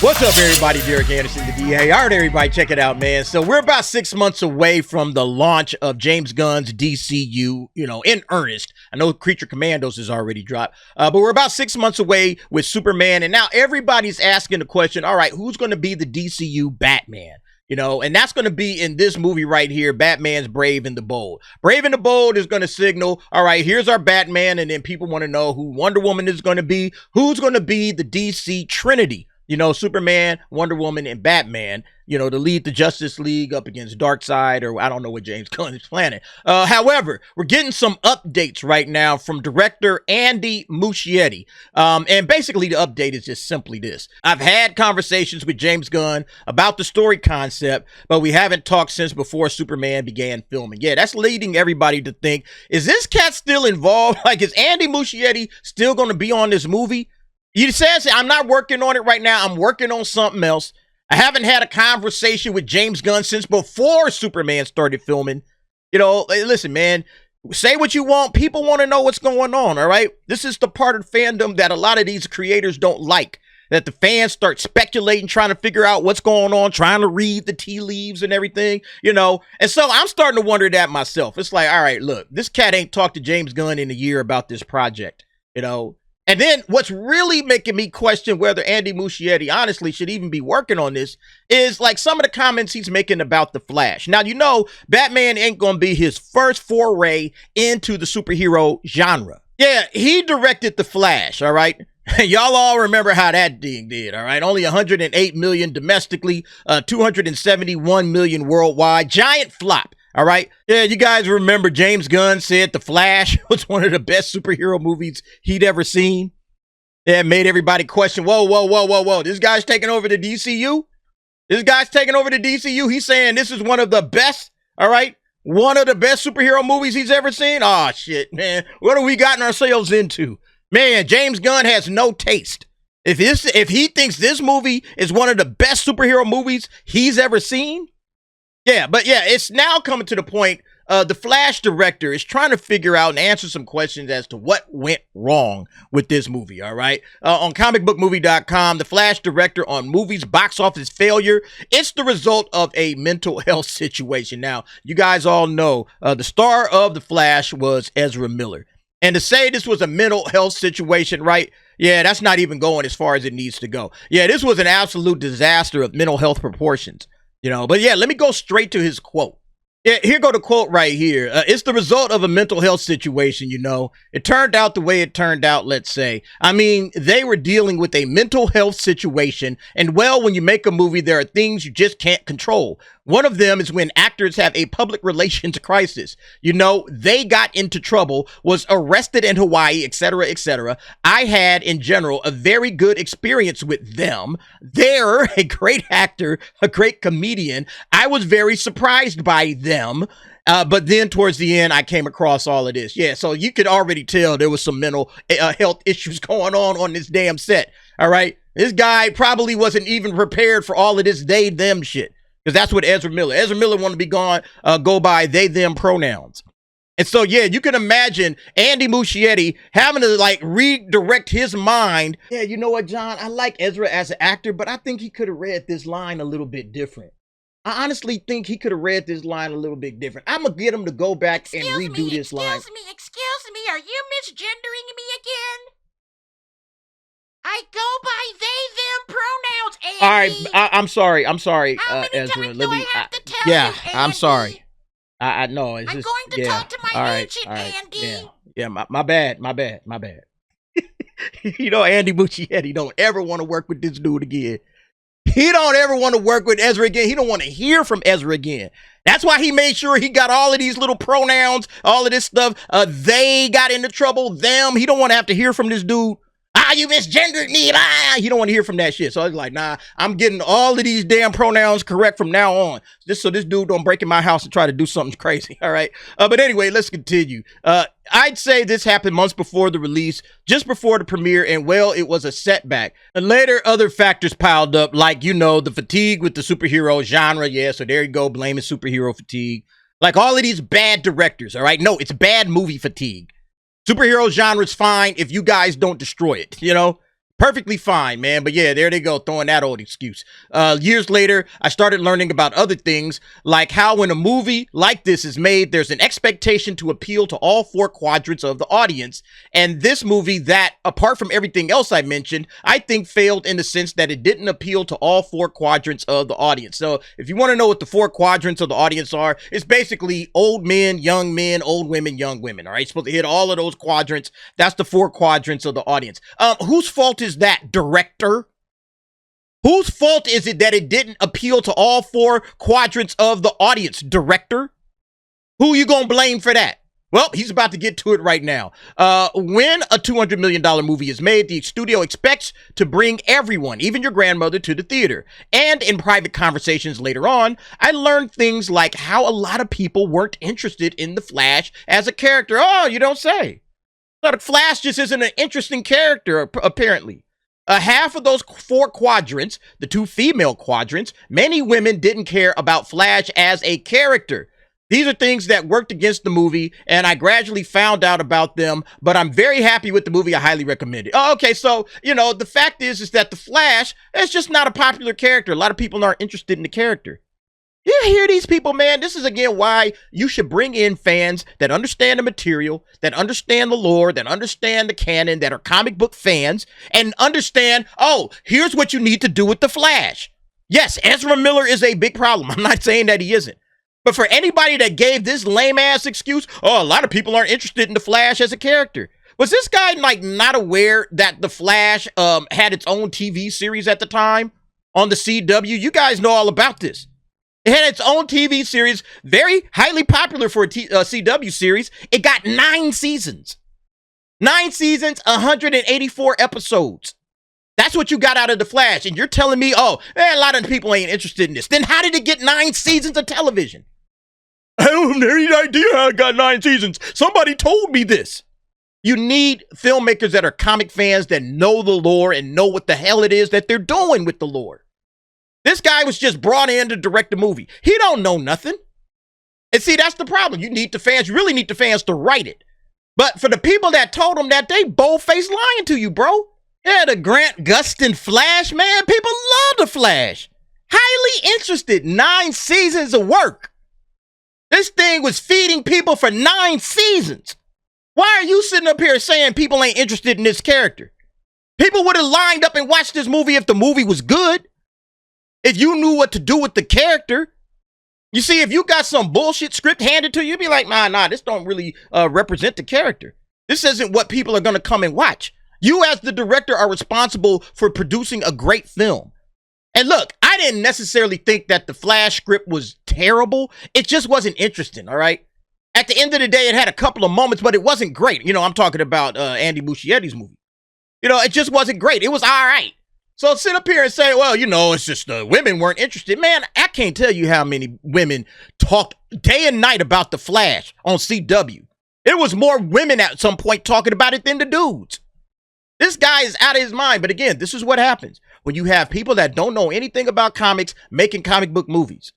What's up, everybody? Derek Anderson, the DA. All right, everybody, check it out, man. So we're about 6 months away from the launch of James Gunn's DCU, in earnest. I know Creature Commandos has already dropped, but we're about 6 months away with Superman, and now everybody's asking the question, all right, who's going to be the DCU Batman? And that's going to be in this movie right here, Batman's Brave and the Bold. Brave and the Bold is going to signal, all right, here's our Batman, and then people want to know who Wonder Woman is going to be, who's going to be the DC Trinity. Superman, Wonder Woman, and Batman, to lead the Justice League up against Darkseid, or I don't know what James Gunn is planning. However, we're getting some updates right now from Director Andy Muschietti. And basically the update is just simply this. I've had conversations with James Gunn about the story concept, but we haven't talked since before Superman began filming. Yeah, that's leading everybody to think, is this cat still involved? Like, is Andy Muschietti still going to be on this movie? He says, I'm not working on it right now. I'm working on something else. I haven't had a conversation with James Gunn since before Superman started filming. Listen, man, say what you want. People want to know what's going on, all right? This is the part of fandom that a lot of these creators don't like, that the fans start speculating, trying to figure out what's going on, trying to read the tea leaves and everything, And so I'm starting to wonder that myself. It's like, all right, look, this cat ain't talked to James Gunn in a year about this project, And then what's really making me question whether Andy Muschietti honestly should even be working on this is like some of the comments he's making about The Flash. Now, Batman ain't going to be his first foray into the superhero genre. Yeah, he directed The Flash, all right? Y'all all remember how that thing did, all right? Only 108 million domestically, 271 million worldwide. Giant flop. All right. Yeah, you guys remember James Gunn said The Flash was one of the best superhero movies he'd ever seen. Yeah, it made everybody question, whoa. This guy's taking over the DCU? He's saying this is one of the best, all right? One of the best superhero movies he's ever seen? Oh, shit, man. What have we gotten ourselves into? Man, James Gunn has no taste. If he thinks this movie is one of the best superhero movies he's ever seen, it's now coming to the point, the Flash director is trying to figure out and answer some questions as to what went wrong with this movie, all right? On comicbookmovie.com, the Flash director on movies box office failure, it's the result of a mental health situation. Now, you guys all know the star of the Flash was Ezra Miller. And to say this was a mental health situation, right? Yeah, that's not even going as far as it needs to go. Yeah, this was an absolute disaster of mental health proportions. But yeah, let me go straight to his quote. Yeah, here go the quote right here. It's the result of a mental health situation, It turned out the way it turned out, let's say. I mean, they were dealing with a mental health situation. And well, when you make a movie, there are things you just can't control. One of them is when actors have a public relations crisis. They got into trouble, was arrested in Hawaii, etc., etc. I had, in general, a very good experience with them. They're a great actor, a great comedian. I was very surprised by them. But then towards the end, I came across all of this. Yeah, so you could already tell there was some mental health issues going on this damn set. All right. This guy probably wasn't even prepared for all of this they, them shit. Because that's what Ezra Miller wanted to go by they, them pronouns. And so, yeah, you can imagine Andy Muschietti having to redirect his mind. Yeah, you know what, John? I like Ezra as an actor, but I think he could have read this line a little bit different. I honestly think he could have read this line a little bit different. I'm going to get him to go back and redo this line. Excuse me, are you misgendering me again? I go by they, them pronouns, Andy. All right, I'm sorry, How many Ezra. times do I have to tell you, Andy? I'm sorry. I know. I'm going to talk to my agent, Andy. Yeah, my bad. Andy Muschietti don't ever want to work with this dude again. He don't ever want to work with Ezra again. He don't want to hear from Ezra again. That's why he made sure he got all of these little pronouns, all of this stuff. They got into trouble, them. He don't want to have to hear from this dude. You misgendered me. You don't want to hear from that shit. So I was like, nah, I'm getting all of these damn pronouns correct from now on. Just so this dude don't break in my house and try to do something crazy. All right. But anyway, let's continue. I'd say this happened months before the release, just before the premiere, and well, it was a setback. And later, other factors piled up, like, the fatigue with the superhero genre. Yeah, so there you go, blaming superhero fatigue. Like all of these bad directors, all right? No, it's bad movie fatigue. Superhero genre's fine if you guys don't destroy it, Perfectly fine, man. But yeah, there they go, throwing that old excuse. Years later, I started learning about other things, like how when a movie like this is made, there's an expectation to appeal to all four quadrants of the audience. And this movie, that, apart from everything else I mentioned, I think failed in the sense that it didn't appeal to all four quadrants of the audience. So if you want to know what the four quadrants of the audience are, it's basically old men, old women, young women. All right, it's supposed to hit all of those quadrants. That's the four quadrants of the audience. Whose fault is that, director? Whose fault is it that it didn't appeal to all four quadrants of the audience, director? Who you gonna blame for that? Well, he's about to get to it right now. When a $200 million movie is made, the studio expects to bring everyone, even your grandmother, to the theater. And in private conversations later on, I learned things like how a lot of people weren't interested in the Flash as a character. Oh, you don't say. So the Flash just isn't an interesting character, apparently. Half of those four quadrants, the two female quadrants, many women didn't care about Flash as a character. These are things that worked against the movie, and I gradually found out about them, but I'm very happy with the movie. I highly recommend it. Oh, okay, so, you know, the fact is that the Flash is just not a popular character. A lot of people aren't interested in the character. You hear these people, man? This is, again, why you should bring in fans that understand the material, that understand the lore, that understand the canon, that are comic book fans, and understand, oh, here's what you need to do with the Flash. Yes, Ezra Miller is a big problem. I'm not saying that he isn't. But for anybody that gave this lame-ass excuse, oh, a lot of people aren't interested in the Flash as a character. Was this guy, like, not aware that the Flash had its own TV series at the time on the CW? You guys know all about this. It had its own TV series, very highly popular for a CW series. It got 9 seasons. 9 seasons, 184 episodes. That's what you got out of The Flash. And you're telling me, oh, a lot of people ain't interested in this. Then how did it get 9 seasons of television? I don't have any idea how it got 9 seasons. Somebody told me this. You need filmmakers that are comic fans that know the lore and know what the hell it is that they're doing with the lore. This guy was just brought in to direct the movie. He don't know nothing. And see, that's the problem. You need the fans. You really need the fans to write it. But for the people that told him that, they bold-faced lying to you, bro. Yeah, the Grant Gustin Flash, man. People love the Flash. Highly interested. 9 seasons of work. This thing was feeding people for 9 seasons. Why are you sitting up here saying people ain't interested in this character? People would have lined up and watched this movie if the movie was good. If you knew what to do with the character. You see, if you got some bullshit script handed to you, you'd be like, nah, this don't really represent the character. This isn't what people are going to come and watch. You as the director are responsible for producing a great film. And look, I didn't necessarily think that the Flash script was terrible. It just wasn't interesting, all right? At the end of the day, it had a couple of moments, but it wasn't great. You know, I'm talking about Andy Muschietti's movie. You know, it just wasn't great. It was all right. So sit up here and say, well, you know, it's just women weren't interested. Man, I can't tell you how many women talked day and night about the Flash on CW. There was more women at some point talking about it than the dudes. This guy is out of his mind. But again, this is what happens when you have people that don't know anything about comics making comic book movies.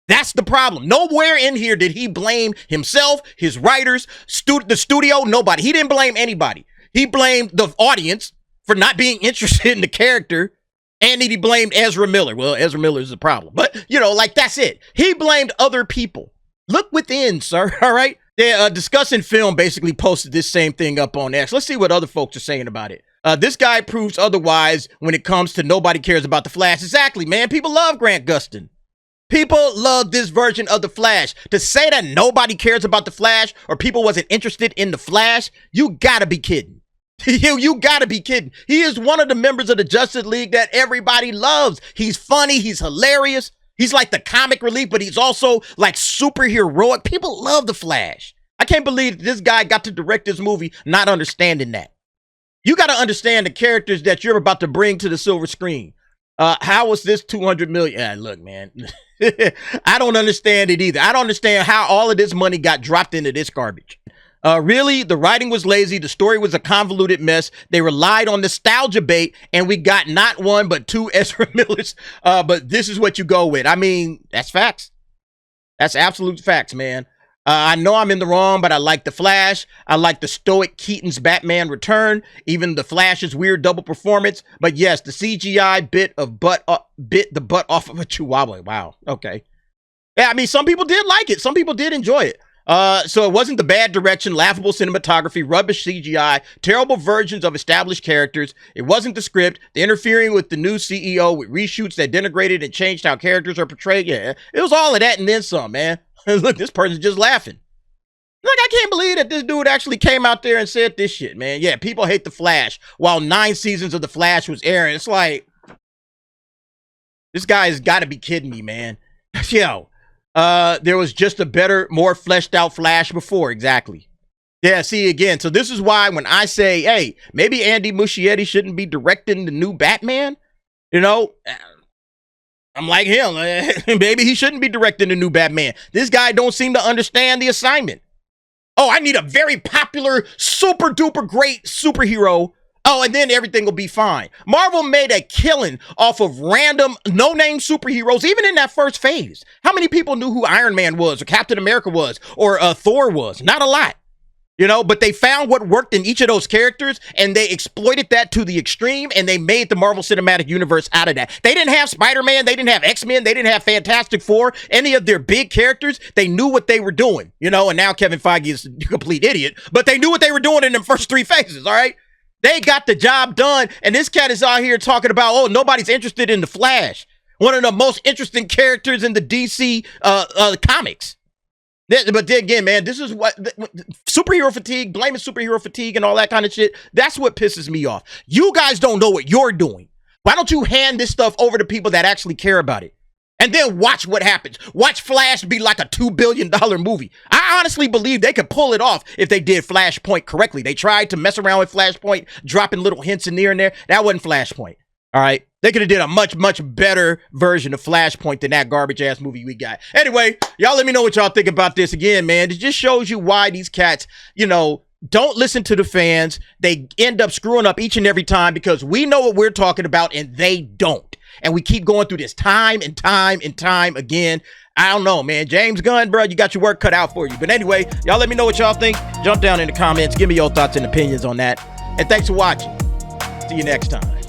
That's the problem. Nowhere in here did he blame himself, his writers, the studio, nobody. He didn't blame anybody. He blamed the audience for not being interested in the character, and he blamed Ezra Miller. Well, Ezra Miller is the problem. But, you know, like, that's it. He blamed other people. Look within, sir, all right? Discussing Film basically posted this same thing up on X. Let's see what other folks are saying about it. This guy proves otherwise when it comes to nobody cares about the Flash. Exactly, man. People love Grant Gustin. People love this version of the Flash. To say that nobody cares about the Flash or people wasn't interested in the Flash, you gotta be kidding. You gotta be kidding. He is one of the members of the Justice League that everybody loves. He's funny. He's hilarious. He's like the comic relief, but he's also like superheroic. People love the Flash. I can't believe this guy got to direct this movie not understanding that. You got to understand the characters that you're about to bring to the silver screen. How was this 200 million? Look, man, I don't understand it either. I don't understand how all of this money got dropped into this garbage. Really, the writing was lazy. The story was a convoluted mess. They relied on nostalgia bait, and we got not one, but 2 Ezra Millers. But this is what you go with. I mean, that's facts. That's absolute facts, man. I know I'm in the wrong, but I like the Flash. I like the stoic Keaton's Batman return, even the Flash's weird double performance. But yes, the CGI bit the butt off of a chihuahua. Wow. Okay. Yeah, I mean, some people did like it. Some people did enjoy it. So it wasn't the bad direction, laughable cinematography, rubbish CGI, terrible versions of established characters. It wasn't the script, the interfering with the new CEO with reshoots that denigrated and changed how characters are portrayed. Yeah, it was all of that and then some, man. Look, this person's just laughing. Like, I can't believe that this dude actually came out there and said this shit, man. Yeah, people hate The Flash while 9 seasons of The Flash was airing. It's like, this guy has got to be kidding me, man. Yo, there was just a better, more fleshed out Flash before. Exactly. Yeah, see, again, so this is why when I say, hey, maybe Andy Muschietti shouldn't be directing the new Batman, you know, I'm like him. Maybe he shouldn't be directing the new Batman. This guy don't seem to understand the assignment. Oh, I need a very popular, super duper great superhero. Oh, and then everything will be fine. Marvel made a killing off of random no-name superheroes, even in that first phase. How many people knew who Iron Man was, or Captain America was, or Thor was? Not a lot. You know, but they found what worked in each of those characters, and they exploited that to the extreme, and they made the Marvel Cinematic Universe out of that. They didn't have Spider-Man, they didn't have X-Men, they didn't have Fantastic Four, any of their big characters. They knew what they were doing, you know, and now Kevin Feige is a complete idiot, but they knew what they were doing in the first 3 phases, all right? They got the job done, and this cat is out here talking about, oh, nobody's interested in the Flash, one of the most interesting characters in the DC comics. But then again, man, this is what superhero fatigue, blaming superhero fatigue and all that kind of shit. That's what pisses me off. You guys don't know what you're doing. Why don't you hand this stuff over to people that actually care about it? And then watch what happens. Watch Flash be like a $2 billion movie. I honestly believe they could pull it off if they did Flashpoint correctly. They tried to mess around with Flashpoint, dropping little hints in there and there. That wasn't Flashpoint. All right. They could have did a much, much better version of Flashpoint than that garbage ass movie we got. Anyway, y'all let me know what y'all think about this. Again, man, it just shows you why these cats, you know, don't listen to the fans. They end up screwing up each and every time because we know what we're talking about and they don't. And we keep going through this time and time and time again. I don't know, man. James Gunn, bro, you got your work cut out for you. But anyway, y'all let me know what y'all think. Jump down in the comments. Give me your thoughts and opinions on that. And thanks for watching. See you next time.